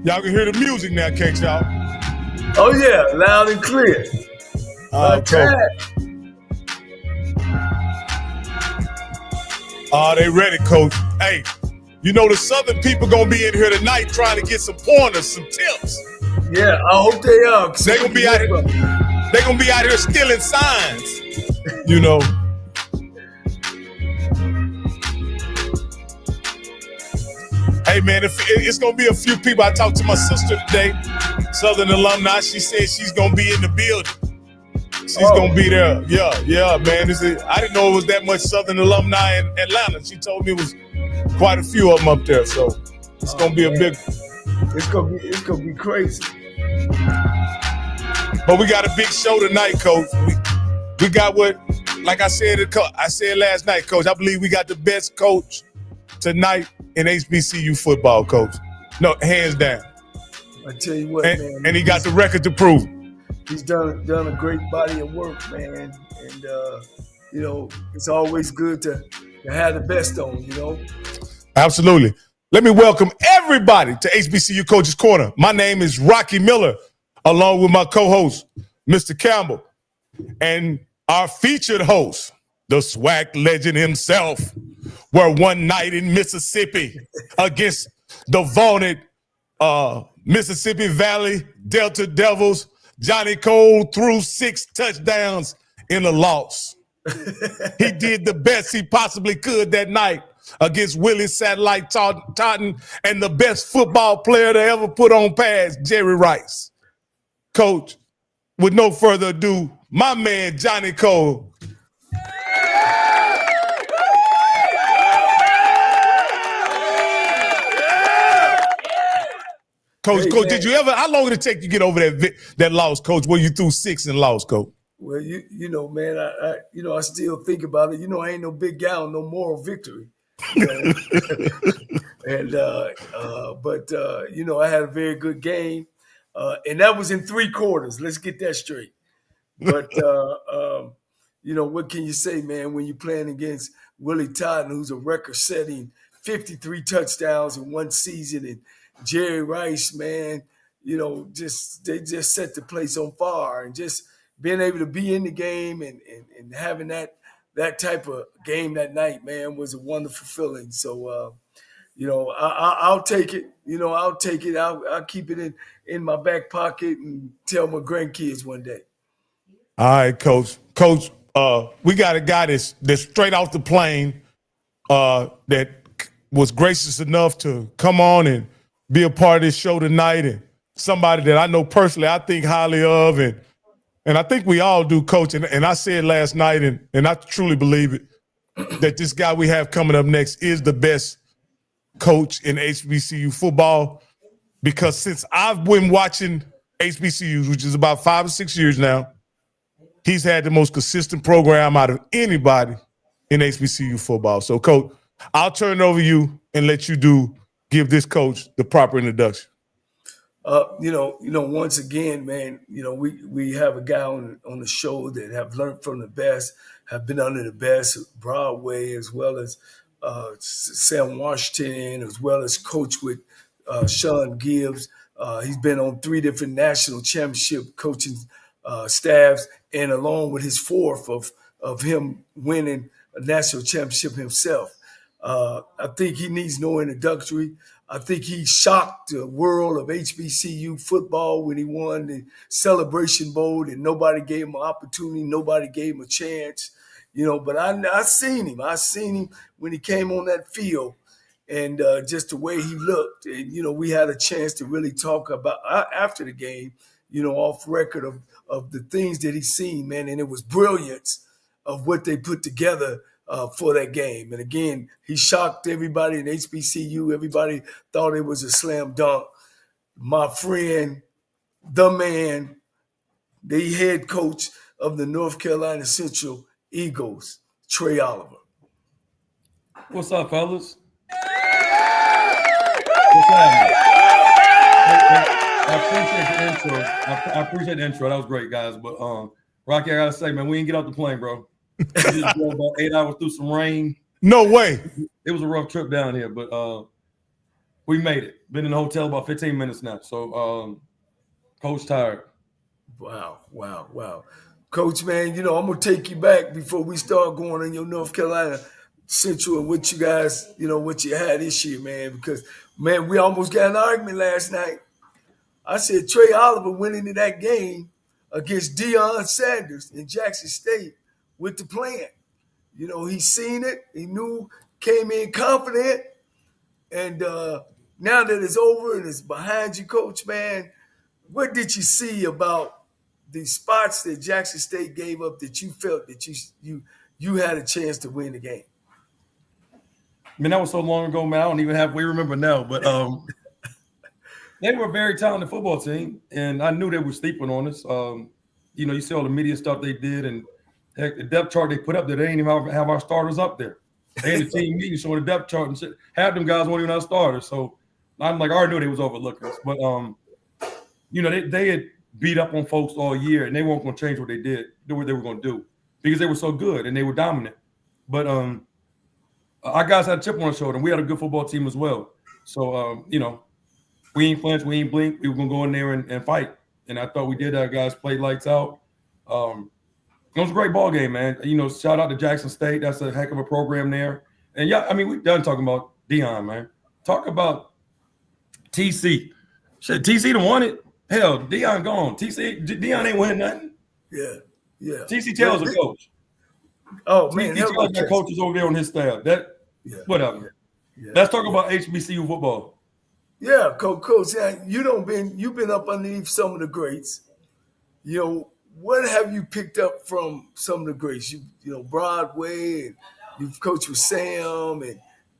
Y'all can hear the music now, can't y'all? Oh yeah, loud and clear. Coach. They ready, Coach. Hey, you know the Southern people gonna be in here tonight trying to get some pointers, some tips. Yeah, I hope they are. They gonna be out here. They gonna be out here stealing signs. You know. Hey man, it's gonna be a few people. I talked to my sister today, Southern alumni. She said she's gonna be in the building. She's gonna be there. Yeah, man. I didn't know it was that much Southern alumni in Atlanta. She told me it was quite a few of them up there. So it's gonna be a big. It's gonna be crazy. But we got a big show tonight, Coach. We got what, like I said last night, Coach. I believe we got the best coach tonight in HBCU football, Coach. No, hands down. I tell you what, man. And he got the record to prove it. He's done a great body of work, man. And it's always good to have the best on, Absolutely. Let me welcome everybody to HBCU Coaches Corner. My name is Rocky Miller, along with my co-host, Mr. Campbell, and our featured host, the SWAC legend himself, were one night in Mississippi against the vaunted Mississippi Valley Delta Devils. Johnnie Cole threw 6 touchdowns in a loss. He did the best he possibly could that night against Willie Satellite Totten and the best football player to ever put on pads, Jerry Rice. Coach, with no further ado, my man, Johnnie Cole. Coach, did you ever, how long did it take you to get over that loss, Coach, where you threw 6 and lost, Coach? Well, man, I still think about it. I ain't no big guy on no moral victory. And I had a very good game. And that was in 3 quarters. Let's get that straight. But, what can you say, man, when you're playing against Willie Totten, who's a record-setting 53 touchdowns in one season, and Jerry Rice, man, they just set the place on fire, and just being able to be in the game and having that type of game that night, man, was a wonderful feeling. So, I'll take it. I'll take it. I'll keep it in my back pocket and tell my grandkids one day. All right, Coach. Coach, we got a guy that's straight off the plane that was gracious enough to come on and be a part of this show tonight, and somebody that I know personally I think highly of, and I think we all do, Coach. And I said last night, and I truly believe it, that this guy we have coming up next is the best coach in HBCU football, because since I've been watching HBCUs, which is about 5 or 6 years now, he's had the most consistent program out of anybody in HBCU football. So, Coach, I'll turn it over to you and let you give this coach the proper introduction. Once again, man, we have a guy on the show that have learned from the best, have been under the best, Broadway, as well as Sam Washington, as well as coach with Sean Gibbs. He's been on 3 different national championship coaching staffs, and along with his 4th of him winning a national championship himself. I think he needs no introductory. I think he shocked the world of HBCU football when he won the Celebration Bowl, and nobody gave him an opportunity, nobody gave him a chance, but I seen him. I seen him when he came on that field, and just the way he looked. And, we had a chance to really talk about after the game, off record of the things that he's seen, man, and it was brilliance of what they put together for that game. And again, he shocked everybody in HBCU. Everybody thought it was a slam dunk. My friend, the man, the head coach of the North Carolina Central Eagles, Trei Oliver. What's up, fellas? What's happening? I appreciate the intro. I appreciate the intro. That was great, guys. But Rocky, I gotta say, man, we didn't get off the plane, bro. We just drove about 8 hours through some rain. No way. It was a rough trip down here, but We made it. Been in the hotel about 15 minutes now. So, Coach tired. Wow. Coach, man, I'm going to take you back before we start going on your North Carolina Central and what you guys, what you had this year, man, because, man, we almost got an argument last night. I said Trei Oliver went into that game against Deion Sanders in Jackson State with the plan. He seen it. He knew, came in confident. And now that it's over and it's behind you, Coach, man, what did you see about the spots that Jackson State gave up that you felt that you had a chance to win the game? I mean, that was so long ago, man. I don't even halfway remember now. But they were a very talented football team, and I knew they were sleeping on us. You see all the media stuff they did, and heck, the depth chart they put up there, they didn't even have our starters up there. They had a team meeting showing the depth chart and shit. Half them guys weren't even our starters. So I'm like, I already knew they was overlooking us. But, they had beat up on folks all year, and they weren't going to change what they did, do what they were going to do, because they were so good and they were dominant. But our guys had a chip on our shoulder, and we had a good football team as well. So, we ain't flinch, we ain't blink. We were going to go in there and fight. And I thought we did. Our guys played lights out. It was a great ball game, man. Shout out to Jackson State. That's a heck of a program there. And, yeah, I mean, we're done talking about Deion, man. Talk about TC. Shit, TC done won it. Hell, Deion gone. Deion ain't winning nothing. Yeah. TC Taylor's a coach. Oh, man. TC Taylor's got coaches over there on his staff. Whatever. Yeah. Let's talk about HBCU football. Yeah, Coach. You've been up underneath some of the greats. What have you picked up from some of the greats? Broadway, and you've coached with Sam,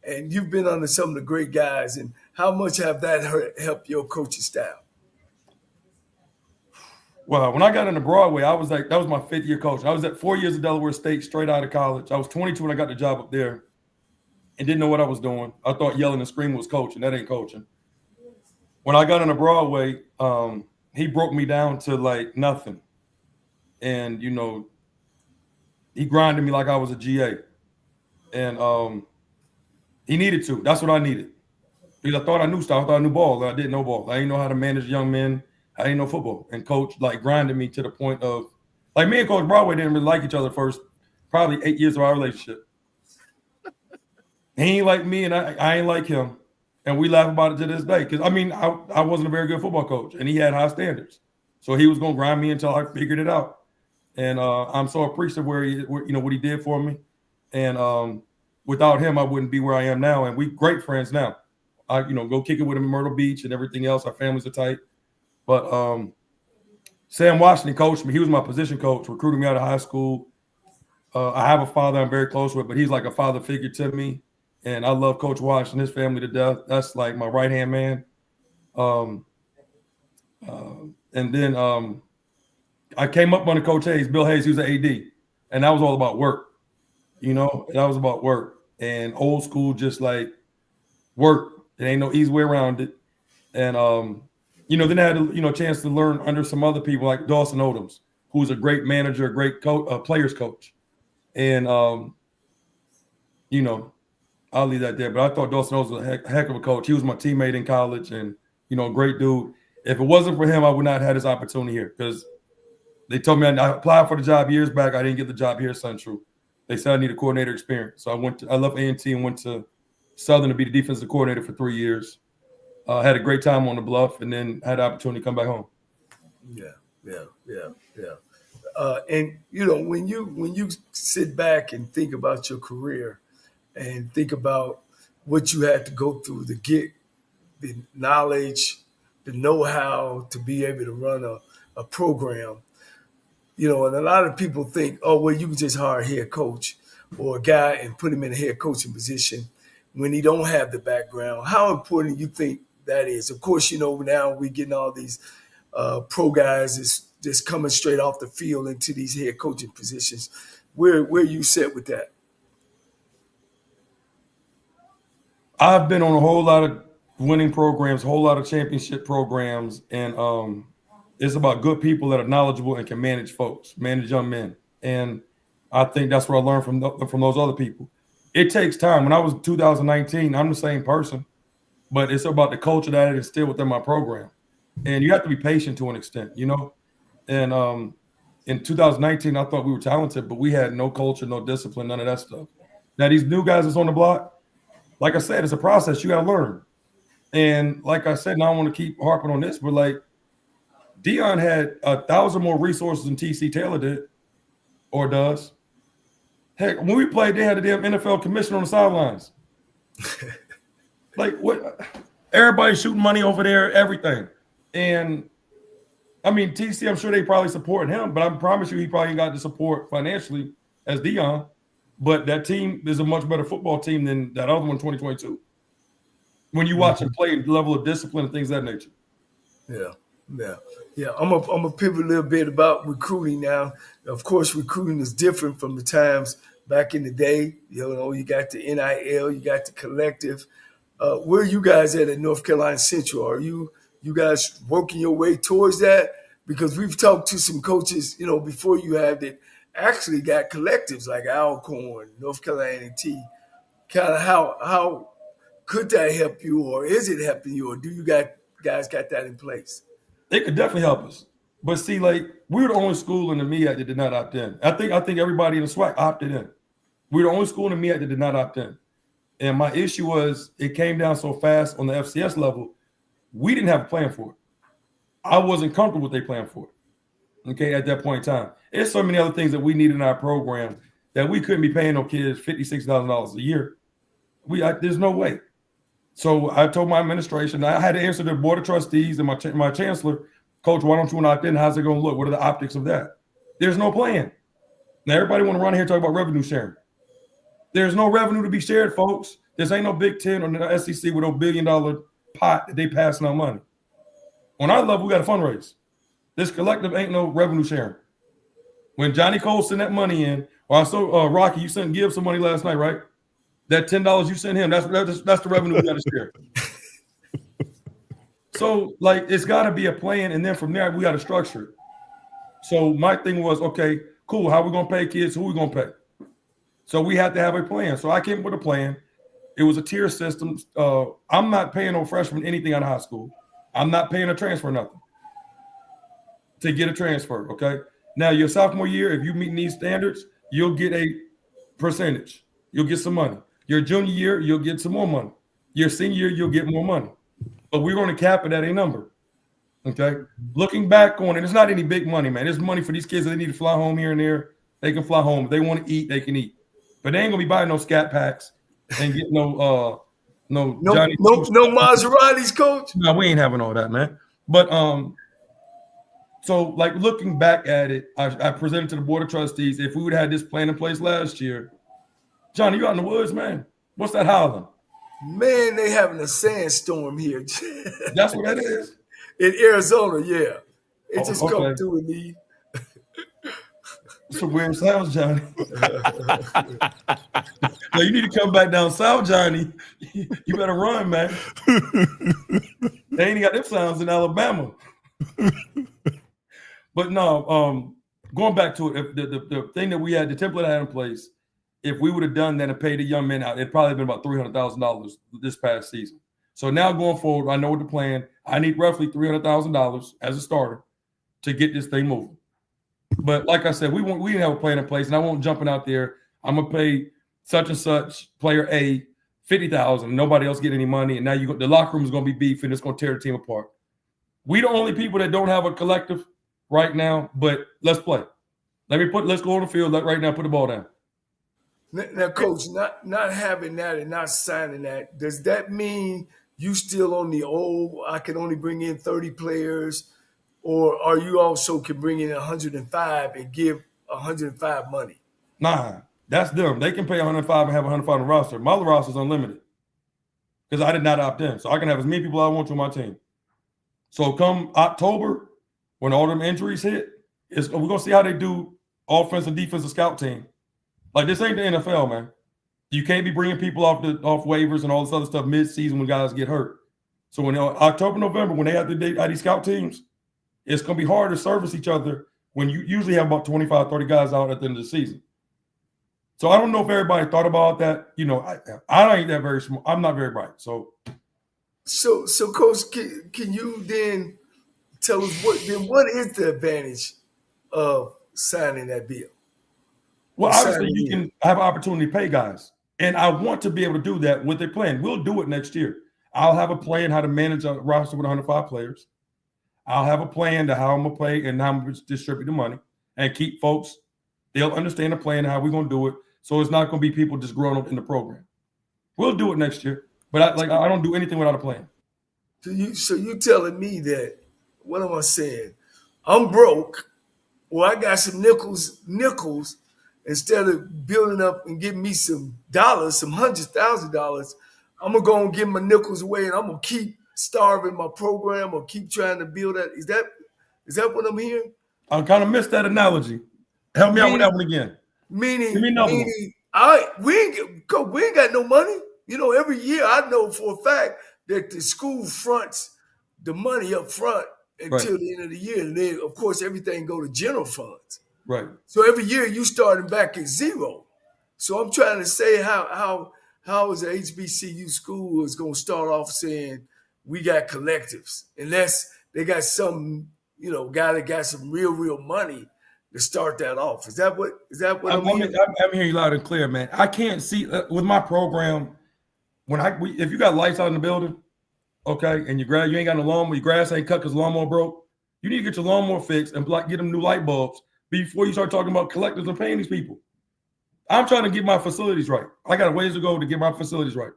and you've been under some of the great guys. And how much have that helped your coaching style? Well, when I got into Broadway, that was my 5th year coach. I was at 4 years at Delaware State, straight out of college. I was 22 when I got the job up there and didn't know what I was doing. I thought yelling and screaming was coaching. That ain't coaching. When I got into Broadway, he broke me down to like nothing. And, he grinded me like I was a GA. And he needed to. That's what I needed. Because I thought I knew stuff. I thought I knew ball. I didn't know ball. I didn't know how to manage young men. I didn't know football. And Coach, grinded me to the point of, me and Coach Broadway didn't really like each other first, probably 8 years of our relationship. He ain't like me, and I ain't like him. And we laugh about it to this day. Because, I wasn't a very good football coach, and he had high standards. So he was going to grind me until I figured it out. And I'm so appreciative what he did for me. And without him, I wouldn't be where I am now. And we great friends now. I go kick it with him in Myrtle Beach and everything else. Our families are tight. But Sam Washington coached me. He was my position coach, recruited me out of high school. I have a father I'm very close with, but he's like a father figure to me. And I love Coach Washington, his family to death. That's like my right-hand man. And then I came up under Coach Hayes, Bill Hayes, he was an AD. And that was all about work. That was about work. And old school, just like work. There ain't no easy way around it. And, then I had a chance to learn under some other people like Dawson Odoms, who's a great manager, a great players coach. And, I'll leave that there. But I thought Dawson Odoms was a heck of a coach. He was my teammate in college and, great dude. If it wasn't for him, I would not have had this opportunity here because they told me I applied for the job years back. I didn't get the job here at Central. They said I need a coordinator experience. So I left A&T and went to Southern to be the defensive coordinator for 3 years. Had a great time on the Bluff, and then had the opportunity to come back home. Yeah. And when you sit back and think about your career, and think about what you had to go through to get the knowledge, the know-how to be able to run a program, and a lot of people think, oh, well, you can just hire a head coach or a guy and put him in a head coaching position when he don't have the background. How important do you think that is? Of course, now we're getting all these pro guys just coming straight off the field into these head coaching positions. Where you set with that? I've been on a whole lot of winning programs, a whole lot of championship programs, and it's about good people that are knowledgeable and can manage folks, manage young men. And I think that's what I learned from those other people. It takes time. When I was 2019, I'm the same person. but it's about the culture that is still within my program. And you have to be patient to an extent, you know? And in 2019, I thought we were talented, but we had no culture, no discipline, none of that stuff. Now, these new guys that's on the block, like I said, it's a process. You got to learn. And like I said, and I don't want to keep harping on this, but like Deion had 1,000 more resources than TC Taylor did or does. Heck, when we played, they had a damn NFL commissioner on the sidelines. Like what? Everybody's shooting money over there, everything. And I mean, TC, I'm sure they probably supported him, but I promise you he probably got the support financially as Deion. But that team is a much better football team than that other one in 2022. When you watch them play, level of discipline and things of that nature. Yeah. I'm a pivot a little bit about recruiting now. Of course, recruiting is different from the times back in the day. You know, you got the NIL, you got the collective. Where are you guys at North Carolina Central? Are you guys working your way towards that? Because we've talked to some coaches, you know, before you have that actually got collectives like Alcorn, North Carolina A&T. Kind of how could that help you, or is it helping you, or do you guys got that in place? It could definitely help us. But see, like, we were the only school in the MEAC that did not opt in. I think everybody in the SWAC opted in. We were the only school in the MEAC that did not opt in. And my issue was it came down so fast on the FCS level, we didn't have a plan for it. I wasn't comfortable with their plan for it, okay, at that point in time. There's so many other things that we need in our program that we couldn't be paying no kids $50,000, $60,000 a year. There's no way. So I told my administration, I had to answer the board of trustees and my chancellor, Coach, why don't you want to opt in? How's it going to look? What are the optics of that? There's no plan. Now, everybody want to run here and talk about revenue sharing. There's no revenue to be shared, folks. This ain't no Big Ten or the SEC with no $1 billion pot that they passing out money. On our level, we got to fundraise. This collective ain't no revenue sharing. When Johnnie Cole sent that money in, or I saw Rocky, you sent Gibbs some money last night, right? That $10 you sent him, that's the revenue we got to share. So, like, it's got to be a plan, and then from there, we got to structure it. So my thing was, okay, cool, how we going to pay kids? Who we going to pay? So we had to have a plan. So I came up with a plan. It was a tier system. I'm not paying no freshman anything out of high school. I'm not paying a transfer nothing to get a transfer, okay? Now, your sophomore year, if you meet these standards, you'll get a percentage. You'll get some money. Your junior year, you'll get some more money. Your senior year, you'll get more money. But we're going to cap it at a number, okay? Looking back on it, it's not any big money, man. It's money for these kids that they need to fly home here and there. They can fly home. If they want to eat, they can eat. But they ain't going to be buying no scat packs and get no Johnnie. No Maseratis, Coach? No, we ain't having all that, man. But so like looking back at it, I presented to the board of trustees. If we would have had this plan in place last year, Johnnie, you out in the woods, man. What's that howling? Man, they having a sandstorm here. That's what that is. In Arizona, yeah. It just okay. come through and leave. Some weird sounds, Johnnie. No, you need to come back down south, Johnnie. You better run, man. They ain't got them sounds in Alabama. But no, going back to it, if the thing that we had, the template I had in place, if we would have done that and paid the young men out, it'd probably been about $300,000 this past season. So now going forward, I know what the plan. I need roughly $300,000 as a starter to get this thing moving. But like I said, we didn't have a plan in place, and I won't jumping out there. I'm gonna pay such and such player A $50,000. Nobody else get any money, and now the locker room is gonna be beef, and it's gonna tear the team apart. We the only people that don't have a collective right now. But let's play. Let's go on the field right now. Put the ball down. Now, Coach, not having that and not signing that, does that mean you still on the old? I can only bring in 30 players. Or are you also can bring in 105 and give 105 money? Nah, that's them. They can pay 105 and have 105 on the roster. My roster is unlimited because I did not opt in. So I can have as many people I want to my team. So come October, when all them injuries hit, we're going to see how they do offense and defensive scout team. Like, this ain't the NFL, man. You can't be bringing people off waivers and all this other stuff mid-season when guys get hurt. So when October, November, when they have these scout teams, it's going to be hard to service each other when you usually have about 25, 30 guys out at the end of the season. So I don't know if everybody thought about that. You know, I ain't that very smart. I'm not very bright. So So Coach, can you then tell us what is the advantage of signing that bill? Well, obviously, you can have an opportunity to pay guys. And I want to be able to do that with a plan. We'll do it next year. I'll have a plan how to manage a roster with 105 players. I'll have a plan to how I'm going to play and how I'm going to distribute the money and keep folks. They'll understand the plan and how we're going to do it. So it's not going to be people just growing up in the program. We'll do it next year. But I don't do anything without a plan. So you telling me that, what am I saying? I'm broke. Well, I got some nickels. Instead of building up and giving me some dollars, some $100,000, I'm going to go and give my nickels away, and I'm going to keep starving my program or keep trying to build that. Is that what I'm hearing? I kind of missed that analogy. Help me out with that one again. Meaning we ain't got no money. You know, every year I know for a fact that the school fronts the money up front until the end of the year. And then, of course, everything go to general funds. Right. So every year you starting back at zero. So I'm trying to say how is a HBCU school is going to start off saying we got collectives unless they got some, guy that got some real money to start that off. Is that what I'm hearing? I'm hearing you loud and clear, man. I can't see with my program if you got lights out in the building, okay, and you ain't got no lawnmower, your grass ain't cut because the lawnmower broke. You need to get your lawnmower fixed and get them new light bulbs before you start talking about collectives and paying these people. I'm trying to get my facilities right. I got a ways to go to get my facilities right.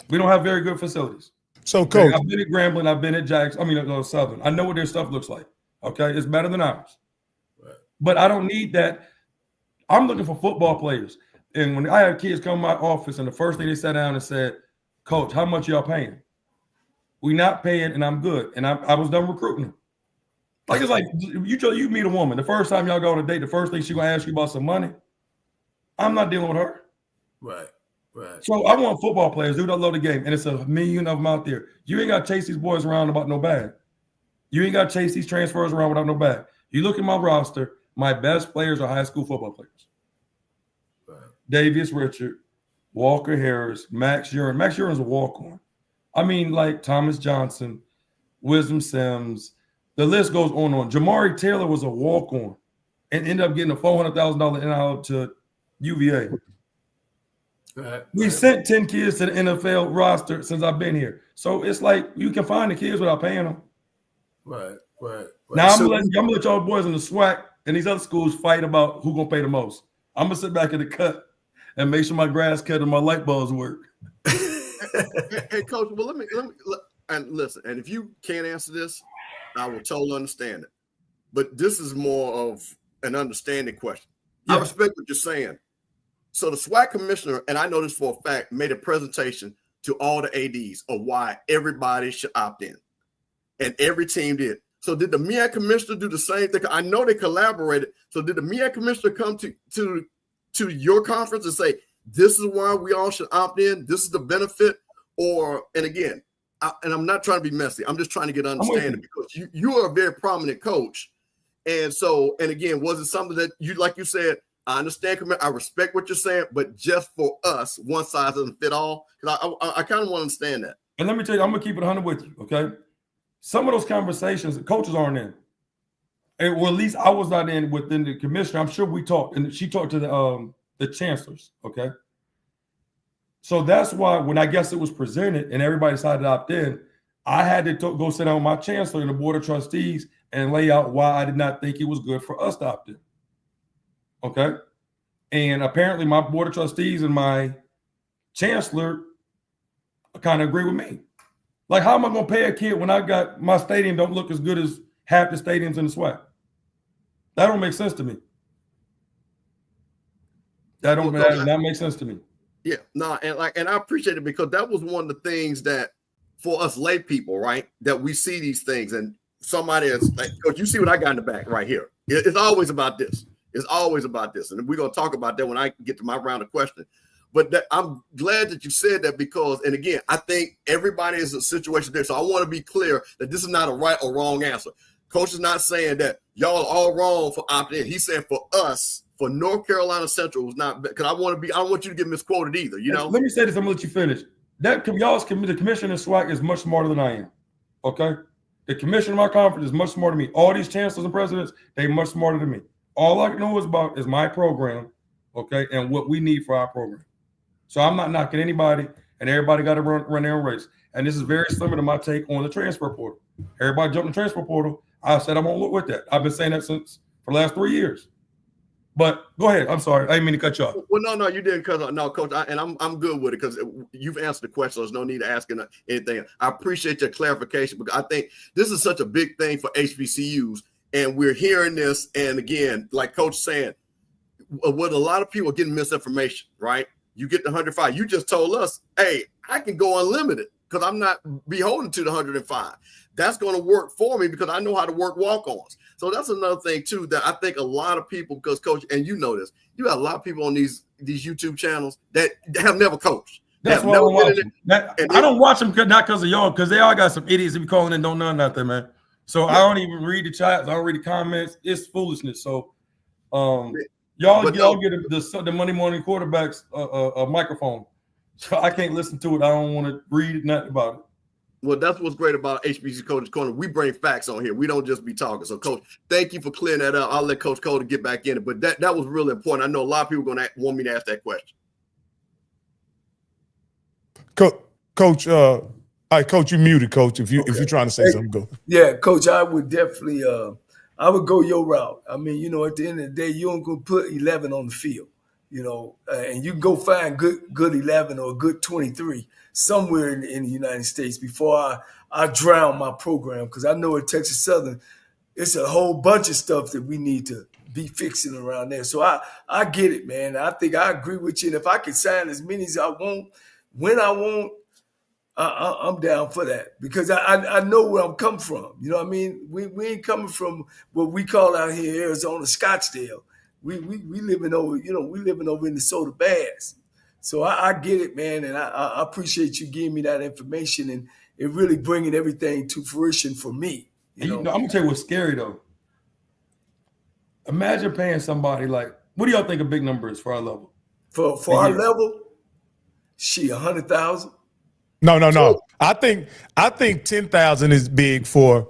We don't have very good facilities. So, Coach, I've been at Grambling, I've been at Southern. I know what their stuff looks like. Okay, it's better than ours. Right. But I don't need that. I'm looking for football players. And when I had kids come to my office, and the first thing they sat down and said, "Coach, how much y'all paying?" We not paying, and I'm good. And I was done recruiting them. Like it's like you meet a woman. The first time y'all go on a date, the first thing she gonna ask you about some money. I'm not dealing with her. Right. So I want football players, dude. I love the game, and it's a million of them out there. You ain't got to chase these boys around about no bag. You ain't got to chase these transfers around without no bag. You look at my roster. My best players are high school football players. Right. Davius Richard, Walker Harris, Max Urin. Max Urin's a walk-on. I mean, like Thomas Johnson, Wisdom Sims. The list goes on. Jamari Taylor was a walk-on and ended up getting a $400,000 NIL to UVA. We sent 10 kids to the NFL roster since I've been here. So it's like you can find the kids without paying them. Right. Now I'm gonna let y'all boys in the SWAC and these other schools fight about who's gonna pay the most. I'm gonna sit back in the cut and make sure my grass cut and my light bulbs work. Hey, Coach, well, let me and listen, and if you can't answer this, I will totally understand it. But this is more of an understanding question. Yeah. I respect what you're saying. So the SWAC commissioner, and I know this for a fact, made a presentation to all the ADs of why everybody should opt in. And every team did. So did the MEAC commissioner do the same thing? I know they collaborated. So did the MEAC commissioner come to your conference and say, this is why we all should opt in? This is the benefit? Or, and again, and I'm not trying to be messy. I'm just trying to get understanding because you are a very prominent coach. And so, and again, was it something that you, like you said, I understand, I respect what you're saying, but just for us, one size doesn't fit all. Because I kind of want to understand that. And let me tell you, I'm going to keep it 100 with you, okay? Some of those conversations, the coaches aren't in. And, well, at least I was not in within the commissioner. I'm sure we talked, and she talked to the chancellors, okay? So that's why when I guess it was presented and everybody decided to opt in, I had to go sit down with my chancellor and the board of trustees and lay out why I did not think it was good for us to opt in. Okay. And apparently my board of trustees and my chancellor kind of agree with me. Like, how am I going to pay a kid when I got my stadium don't look as good as half the stadiums in the SWAC? That don't make sense to me. That makes sense to me. Yeah, no, and I appreciate it because that was one of the things that for us lay people, right, that we see these things and somebody is like, Coach, you see what I got in the back right here. It's always about this. It's always about this. And we're going to talk about that when I get to my round of questions. But I'm glad that you said that because, and again, I think everybody is in a situation there. So I want to be clear that this is not a right or wrong answer. Coach is not saying that y'all are all wrong for opting in. He's saying for us, for North Carolina Central was not, because I don't want you to get misquoted either, you know? Let me say this, I'm going to let you finish. the commissioner in SWAC is much smarter than I am. Okay, the commissioner of my conference is much smarter than me. All these chancellors and presidents, they much smarter than me. All I know is my program, okay, and what we need for our program. So I'm not knocking anybody, and everybody got to run their own race. And this is very similar to my take on the transfer portal. Everybody jumped in the transfer portal. I said I'm gonna look with that. I've been saying that for the last 3 years. But go ahead. I'm sorry. I didn't mean to cut you off. Well, no, you didn't cut off. No, Coach, I'm good with it because you've answered the question. So there's no need to ask anything. I appreciate your clarification because I think this is such a big thing for HBCUs, and we're hearing this. And again, like Coach saying, what a lot of people are getting misinformation, right? You get the 105. You just told us, hey, I can go unlimited because I'm not beholden to the 105. That's going to work for me because I know how to work walk-ons. So that's another thing too that I think a lot of people, because Coach, and you know this, you got a lot of people on these YouTube channels that have never coached. That's why I don't watch them not because of y'all, because they all got some idiots that be calling and don't know nothing, man. So I don't even read the chats. I don't read the comments. It's foolishness. So y'all get the Monday morning quarterbacks a microphone. So I can't listen to it. I don't want to read nothing about it. Well, that's what's great about HBCU Coaches Corner. We bring facts on here. We don't just be talking. So, Coach, thank you for clearing that up. I'll let Coach Cole get back in it. But that was really important. I know a lot of people are going to want me to ask that question. Coach, all right, Coach, you muted, Coach. If you're trying to say something, go. Yeah, Coach, I would definitely I would go your route. I mean, at the end of the day, you don't go put 11 on the field, and you can go find good 11 or good 23 somewhere in the United States before I drown my program, because I know at Texas Southern, it's a whole bunch of stuff that we need to be fixing around there. So I get it, man. I think I agree with you. And if I can sign as many as I want, when I want, I'm down for that, because I know where I'm coming from. You know what I mean? We ain't coming from what we call out here Arizona Scottsdale. We living over, we living over in the Soda Bass. So I get it, man, and I appreciate you giving me that information and it really bringing everything to fruition for me. I'm gonna tell you what's scary though. Imagine paying somebody like, what do y'all think a big number is for our level? For our level, 100,000. No. I think 10,000 is big for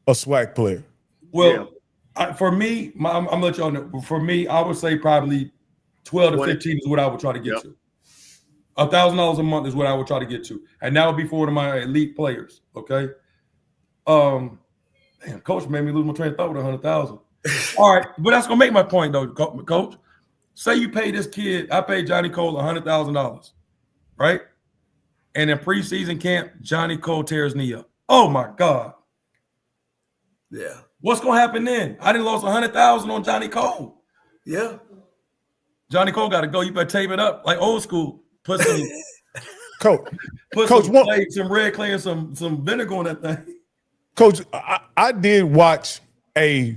a SWAC player. Well, for me, I'm gonna let y'all know. For me, I would say probably 12 to 15 is what I would try to get to. $1,000 a month is what I would try to get to, and that would be for one of my elite players. Okay. Coach made me lose my train of thought with 100,000. All right, but that's gonna make my point though, Coach. Say you pay this kid, I paid Johnnie Cole $100,000, right? And in preseason camp, Johnnie Cole tears knee up. Oh my God. Yeah. What's gonna happen then? I done lost 100,000 on Johnnie Cole. Yeah. Johnnie Cole got to go. You better tape it up like old school. Put some Coach, some red clay and some vinegar on that thing. Coach, I did watch a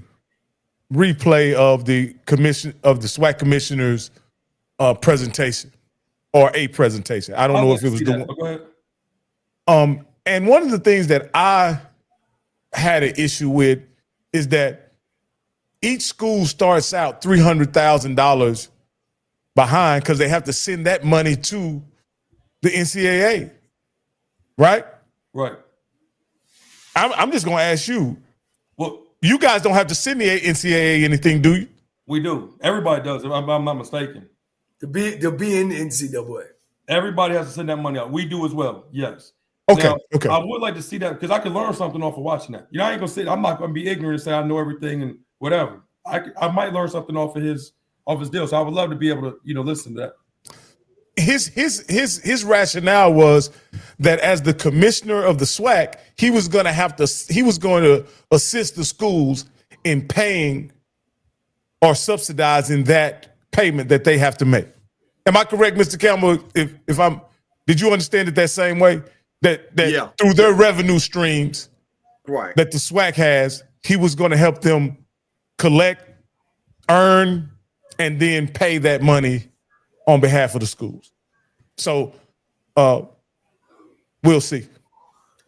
replay of the SWAC commissioner's presentation, or a presentation. I don't know if it was the one. Go ahead. And one of the things that I had an issue with is that each school starts out $300,000 behind because they have to send that money to the NCAA, right? Right. I'm just going to ask you. Well, you guys don't have to send the NCAA anything, do you? We do. Everybody does. If I'm not mistaken. To be in the NCAA. Everybody has to send that money out. We do as well. Yes. Okay. Now, okay. I would like to see that because I could learn something off of watching that. I ain't gonna say I'm not gonna be ignorant and say I know everything and whatever. I might learn something off of his deal. So I would love to be able to listen to that. His rationale was that as the commissioner of the SWAC, he was going to assist the schools in paying or subsidizing that payment that they have to make. Am I correct, Mr. Campbell? Did you understand it that same way? That through their revenue streams, right, that the SWAC has, he was going to help them collect, earn, and then pay that money on behalf of the schools. So we'll see.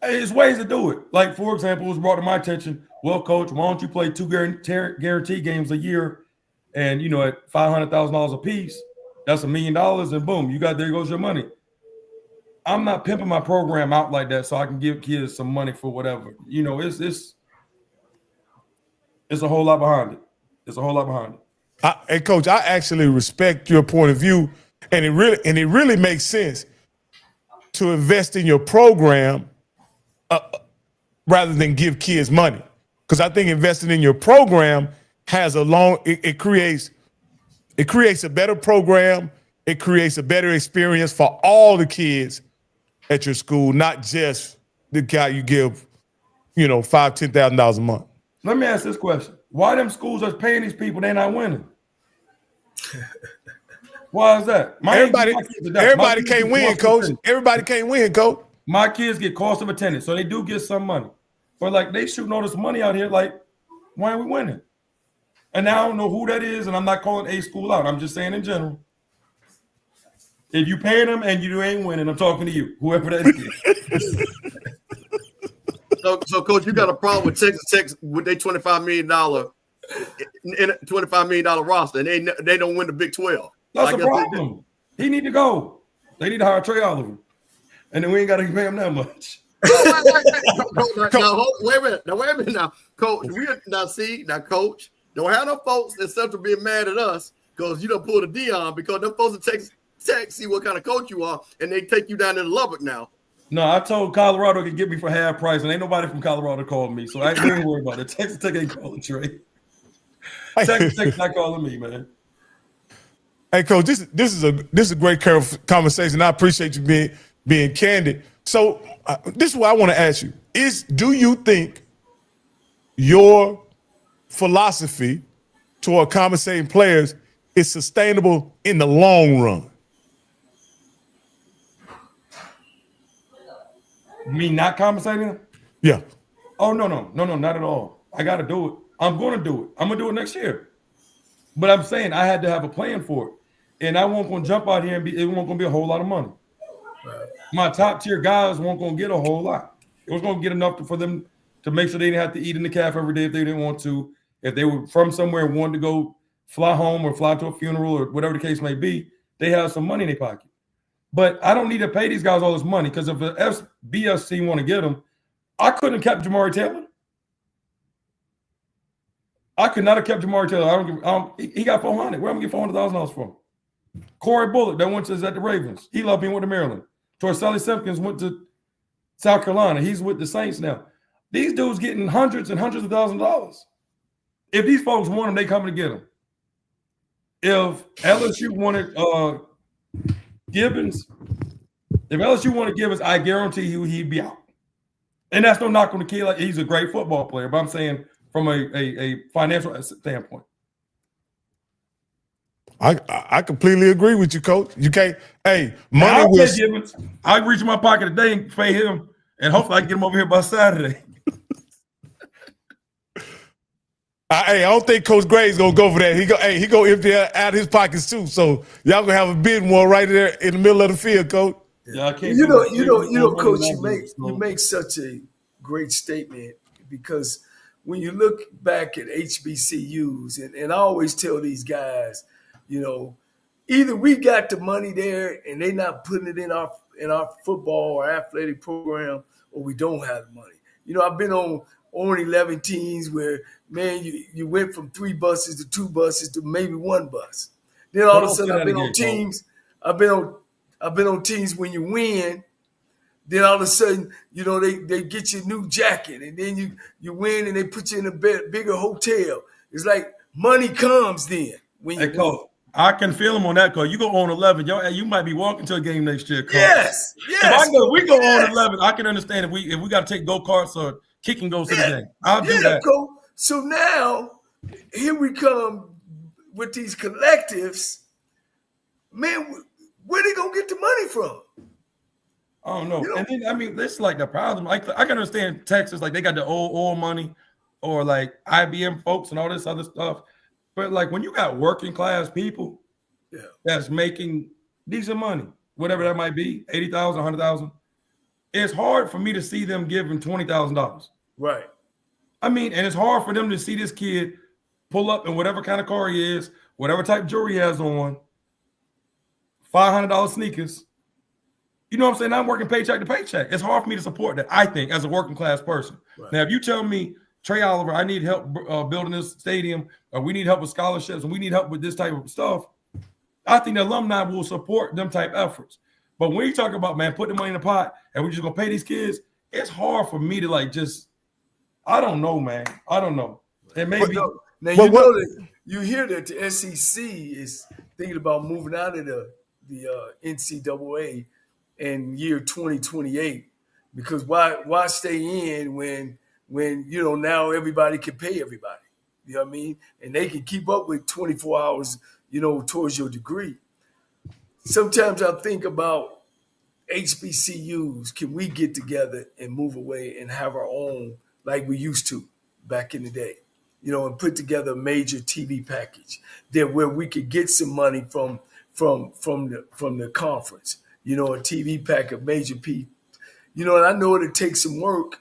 There's ways to do it. Like, for example, it was brought to my attention, well, Coach, why don't you play 2 guarantee games a year and, at $500,000 a piece, that's $1 million, and boom, there goes your money. I'm not pimping my program out like that so I can give kids some money for whatever. You know, it's a whole lot behind it. It's a whole lot behind it. Hey, Coach, I actually respect your point of view, and it really makes sense to invest in your program rather than give kids money. Because I think investing in your program has it creates a better program. It creates a better experience for all the kids at your school, not just the guy you give, $5,000, $10,000 a month. Let me ask this question. Why them schools are paying these people, they're not winning? Why is that? Everybody can't win, Coach. Everybody can't win, Coach. My kids get cost of attendance, so they do get some money. But, like, they shooting all this money out here, like, why are we winning? And now I don't know who that is, and I'm not calling a school out. I'm just saying in general. If you paying them and you ain't winning, I'm talking to you, whoever that is. So, Coach, you got a problem with Texas Tech with their $25 million roster, and they don't win the Big 12. That's a problem. He need to go. They need to hire Trei Oliver, and then we ain't got to pay him that much. Wait a minute. Now, Coach, Coach, don't have no folks that Central being mad at us because you don't pull the Dion because them folks at Texas Tech see what kind of coach you are, and they take you down to Lubbock now. No, I told Colorado could get me for half price, and ain't nobody from Colorado called me, so I ain't even worried about it. Texas Tech ain't calling Trei. Texas Tech's not calling me, man. Hey, Coach, this is a great conversation. I appreciate you being candid. So this is what I want to ask you: do you think your philosophy toward compensating players is sustainable in the long run? Me not compensating them? Yeah. Oh, no, not at all. I got to do it. I'm going to do it. I'm going to do it next year. But I'm saying I had to have a plan for it. And I wasn't going to jump out here and it wasn't going to be a whole lot of money. Right. My top tier guys weren't going to get a whole lot. It was going to get enough for them to make sure they didn't have to eat in the calf every day if they didn't want to. If they were from somewhere and wanted to go fly home or fly to a funeral or whatever the case may be, they have some money in their pocket. But I don't need to pay these guys all this money because if the SBSC want to get them, I couldn't have kept Jamari Taylor. I could not have kept Jamari Taylor. He got $400,000. Where am I get $400,000 from? Corey Bullock that went to at the Ravens. He loved being with the Maryland. Torcelli Simpkins went to South Carolina. He's with the Saints now. These dudes getting hundreds and hundreds of thousands of dollars. If these folks want them, they coming to get them. If LSU wanted Gibbons, I guarantee you he'd be out. And that's no knock on the kid. Like, he's a great football player, but I'm saying from a financial standpoint. I completely agree with you, Coach. You can't. Hey, money was. Gibbons. I reach in my pocket today and pay him, and hopefully I can get him over here by Saturday. Hey, I don't think Coach Gray's gonna go for that. He go empty out his pockets too. So y'all gonna have a bid war right there in the middle of the field, Coach. Yeah, I can't. You know, Coach, you make such a great statement because when you look back at HBCUs, and I always tell these guys, either we got the money there and they not putting it in our football or athletic program, or we don't have the money. I've been on 11 teams where, man, you went from 3 buses to 2 buses to maybe 1 bus. Then all of a sudden I've been on teams. I've been on teams when you win. Then all of a sudden, they get you a new jacket, and then you win, and they put you in a bigger hotel. It's like money comes then when you win. I can feel him on that, Coach. You go on 11, you might be walking to a game next year, Coach. Yes. If we go on 11, I can understand if we got to take go-karts or kicking goes to the game. I'll do that. Coach. So now, here we come with these collectives. Man, where they gonna get the money from? I don't know. And then, this is like the problem. I can understand Texas, like they got the old oil money or like IBM folks and all this other stuff. But like when you got working class people that's making decent money, whatever that might be, 80,000, 100,000, it's hard for me to see them giving $20,000. Right. And it's hard for them to see this kid pull up in whatever kind of car he is, whatever type of jewelry he has on, $500 sneakers. You know what I'm saying? I'm working paycheck to paycheck. It's hard for me to support that, I think, as a working class person. Right. Now, if you tell me, Trei Oliver, I need help building this stadium, or we need help with scholarships, and we need help with this type of stuff, I think the alumni will support them type efforts. But when you talk about, man, put the money in the pot and we're just going to pay these kids, it's hard for me to I don't know, man. I don't know. It may be. Now, you know that you hear that the SEC is thinking about moving out of the NCAA in year 2028, because why stay in when now everybody can pay everybody, you know what I mean, and they can keep up with 24 hours, towards your degree. Sometimes I think about HBCUs. Can we get together and move away and have our own like we used to back in the day, and put together a major TV package there where we could get some money from the conference, a TV pack of major people, and I know it'll take some work,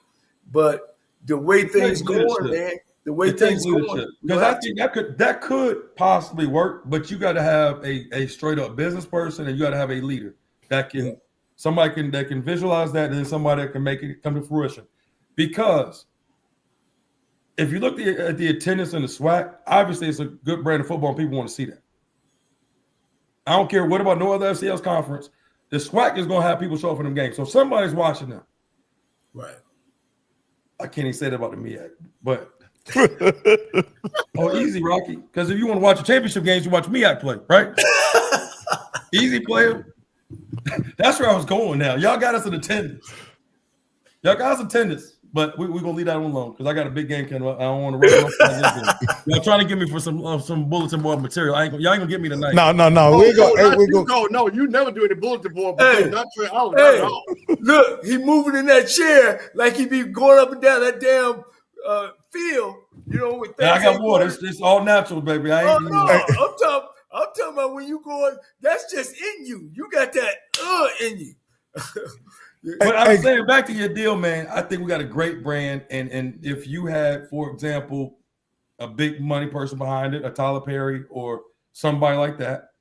but the way things going, man, the way things going, because I think that could possibly work, but you got to have a straight up business person, and you got to have a leader that can that can visualize that, and then somebody that can make it come to fruition. Because if you look at the attendance in the SWAC, obviously it's a good brand of football, and people want to see that. I don't care what about no other FCS conference. The SWAC is going to have people show up for them games. So if somebody's watching them. Right. I can't even say that about the MEAC, but easy, Rocky. Because if you want to watch the championship games, you watch MEAC play, right? Easy, player. That's where I was going now. Y'all got us in attendance. But we're gonna leave that one alone because I got a big game coming up. I don't want to run. Y'all trying to get me for some bulletin board material. Y'all ain't gonna get me tonight. No. No, you never do any bulletin board. Not Trei Oliver. Look, he moving in that chair like he be going up and down that damn field. With I got water. It's all natural, baby. I ain't. I'm talking about when you going. That's just in you. You got that in you. But I'm saying, back to your deal, man, I think we got a great brand. And if you had, for example, a big money person behind it, a Tyler Perry or somebody like that,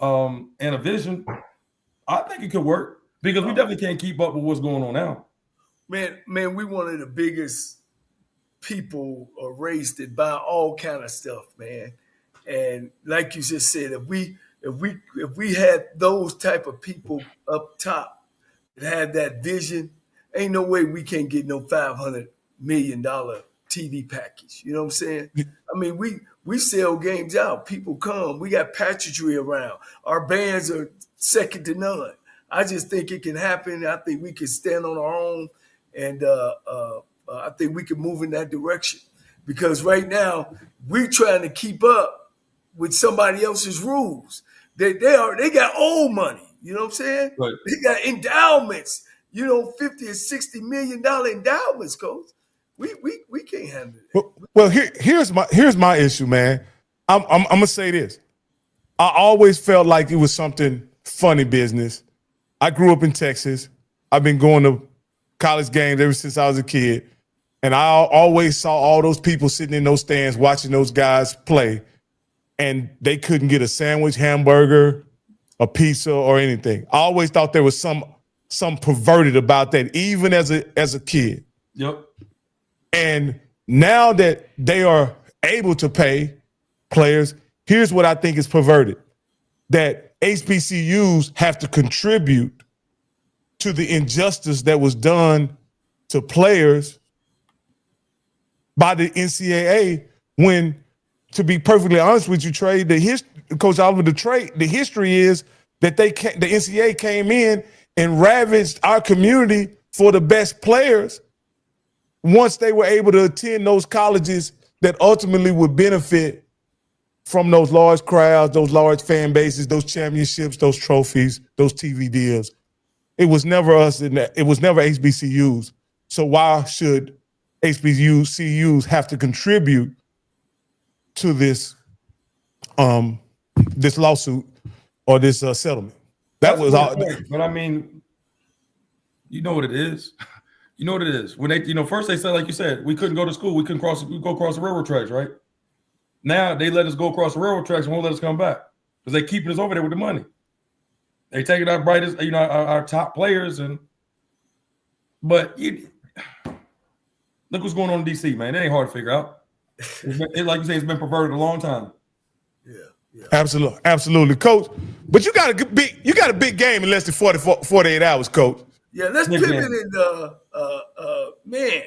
and a vision, I think it could work because we definitely can't keep up with what's going on now. Man, we one of the biggest people or race that buy all kind of stuff, man. And like you just said, if we had those type of people up top that had that vision, ain't no way we can't get no $500 million TV package. You know what I'm saying? I mean, we sell games out. People come. We got pageantry around. Our bands are second to none. I just think it can happen. I think we can stand on our own, and I think we can move in that direction. Because right now, we're trying to keep up with somebody else's rules. They got old money. You know what I'm saying? Right. They got endowments, $50 or $60 million endowments, Coach. We can't handle it. Well, here's my issue, man. I'm gonna say this. I always felt like it was something funny business. I grew up in Texas. I've been going to college games ever since I was a kid, and I always saw all those people sitting in those stands watching those guys play, and they couldn't get a sandwich, hamburger, a pizza, or anything. I always thought there was some perverted about that, even as a kid. Yep. And now that they are able to pay players, here's what I think is perverted: that HBCUs have to contribute to the injustice that was done to players by the NCAA. When, to be perfectly honest with you, Trei, Coach Oliver, the history is that the NCAA came in and ravaged our community for the best players once they were able to attend those colleges that ultimately would benefit from those large crowds, those large fan bases, those championships, those trophies, those TV deals. It was never us, it was never HBCUs. So why should HBCUs have to contribute to this this lawsuit or this settlement? That was all. But I mean, you know what it is. You know what it is. When they, first they said, like you said, we couldn't go to school. We couldn't go across the railroad tracks, right? Now they let us go across the railroad tracks and won't let us come back because they keeping us over there with the money. They taking our brightest, our top players, but look what's going on in DC, man. It ain't hard to figure out. Like you say, it's been perverted a long time. Yeah. Absolutely, Coach. But you got a big game in less than 48 hours, Coach. Yeah, let's pivot into man.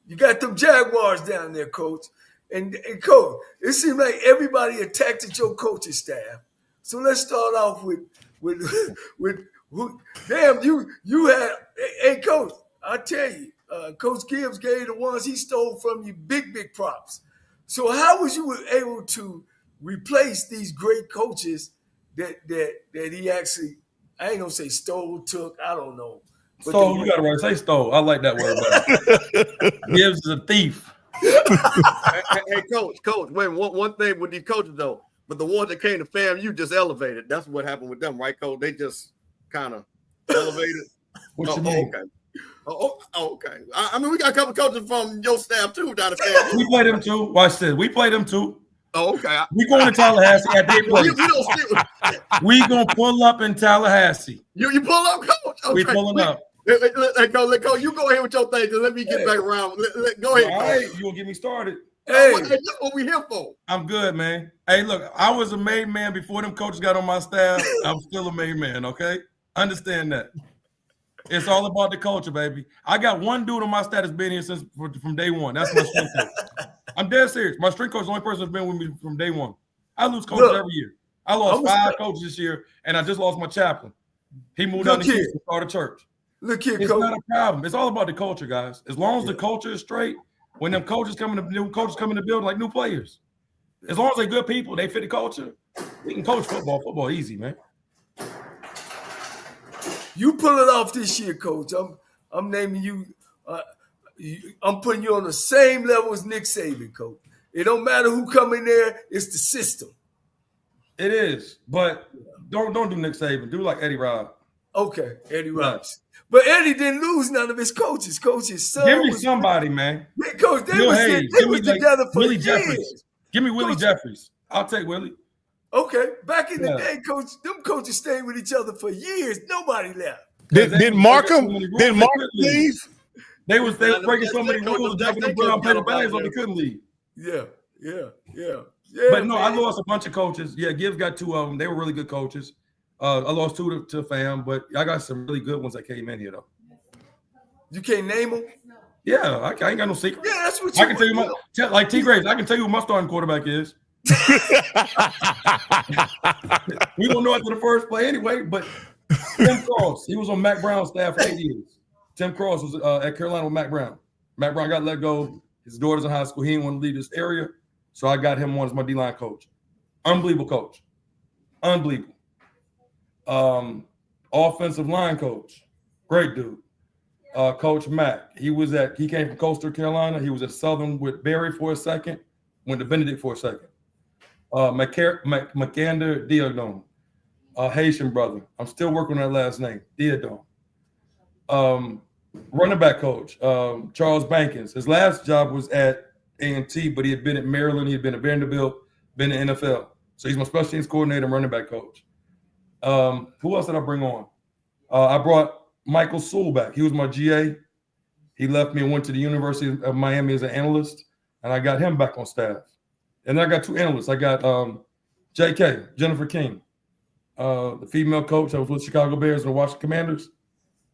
You got them Jaguars down there, Coach. And Coach, it seems like everybody attacked at your coaching staff. So let's start off with who. Damn, you had. Hey, Coach, I tell you, Coach Gibbs gave the ones he stole from you big props. So how was you able to replace these great coaches that he actually? I ain't gonna say stole, took. I don't know. Stole, you got to right. Say stole. I like that word. Gibbs is a thief. hey, Coach. Wait, one thing with these coaches though, but the ones that came to FAMU just elevated. That's what happened with them, right, Coach? They just kind of elevated. What you mean? Okay. Okay. I mean, we got a couple coaches from your staff too down at FAMU. We played them too. Watch this. We played them too. Oh, okay. We going to Tallahassee at their place. We gonna pull up in Tallahassee. You pull up, Coach. Okay. We pulling up. Let go. You go ahead with your thing. Let me get back around. Go ahead. All right, you gonna get me started. Hey, that's what we here for. I'm good, man. Hey, look, I was a made man before them coaches got on my staff. I'm still a made man, okay? Understand that. It's all about the culture, baby. I got one dude on my staff that's been here from day one. That's my strength coach. I'm dead serious. My strength coach is the only person that's been with me from day one. I lose coaches every year. I lost 5 coaches this year, and I just lost my chaplain. He moved out to Houston to start a church. Look here, it's Coach. not a problem. It's all about the culture, guys. As long as the culture is straight, when them new coaches come in the building like new players, as long as they're good people, they fit the culture, we can coach football. Football easy, man. You pull it off this year, Coach. I'm naming you. I'm putting you on the same level as Nick Saban, Coach. It don't matter who come in there. It's the system. It is, but don't do Nick Saban. Do like Eddie Robb. Okay, Eddie Robinson. But Eddie didn't lose none of his coaches. Coach's son. Give me somebody, man. Coach, they was together for Willie years. Jeffries. Give me Willie Jeffries. I'll take Willie. Okay, back in the day, Coach, them coaches stayed with each other for years. Nobody left. Did Markham leave? They was breaking so many rules, jacking them brown paper bags so they couldn't leave. Yeah. But no, I lost a bunch of coaches. Yeah, Gibbs got 2 of them. They were really good coaches. I lost 2 to FAM, but I got some really good ones that came in here though. You can't name them? Yeah, I ain't got no secret. Yeah, that's what you I can tell you like T. Graves. I can tell you who my starting quarterback is. We don't know after the first play anyway. But Tim Cross, he was on Mac Brown's staff for 8 years. Tim Cross was at Carolina with Mac Brown. Mac Brown got let go. His daughter's in high school. He didn't want to leave this area, so I got him on as my D-line coach. Unbelievable coach. Unbelievable. Offensive line coach, great dude. Coach Mack, he came from Coastal Carolina. He was at Southern with Barry for a second, went to Benedict for a second. McAnder Diodone, Haitian brother. I'm still working on that last name, Diodone. Running back coach, Charles Bankins. His last job was at A&T, but he had been at Maryland, he had been at Vanderbilt, been in the NFL. So he's my special teams coordinator and running back coach. Who else did I bring on? I brought Michael Sewell back. He was my GA. He left me and went to the University of Miami as an analyst, and I got him back on staff. And then I got 2 analysts. I got JK, Jennifer King, the female coach. I was with Chicago Bears and the Washington Commanders.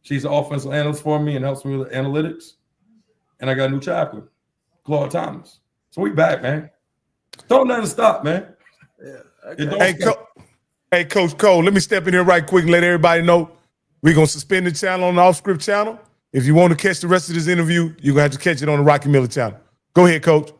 She's an offensive analyst for me and helps me with analytics. And I got a new chaplain, Claude Thomas. So we back, man. Don't let it stop, man. Yeah. Hey, Coach Cole, let me step in here right quick and let everybody know we're going to suspend the channel on the off-script channel. If you want to catch the rest of this interview, you're going to have to catch it on the Rocky Miller channel. Go ahead, Coach.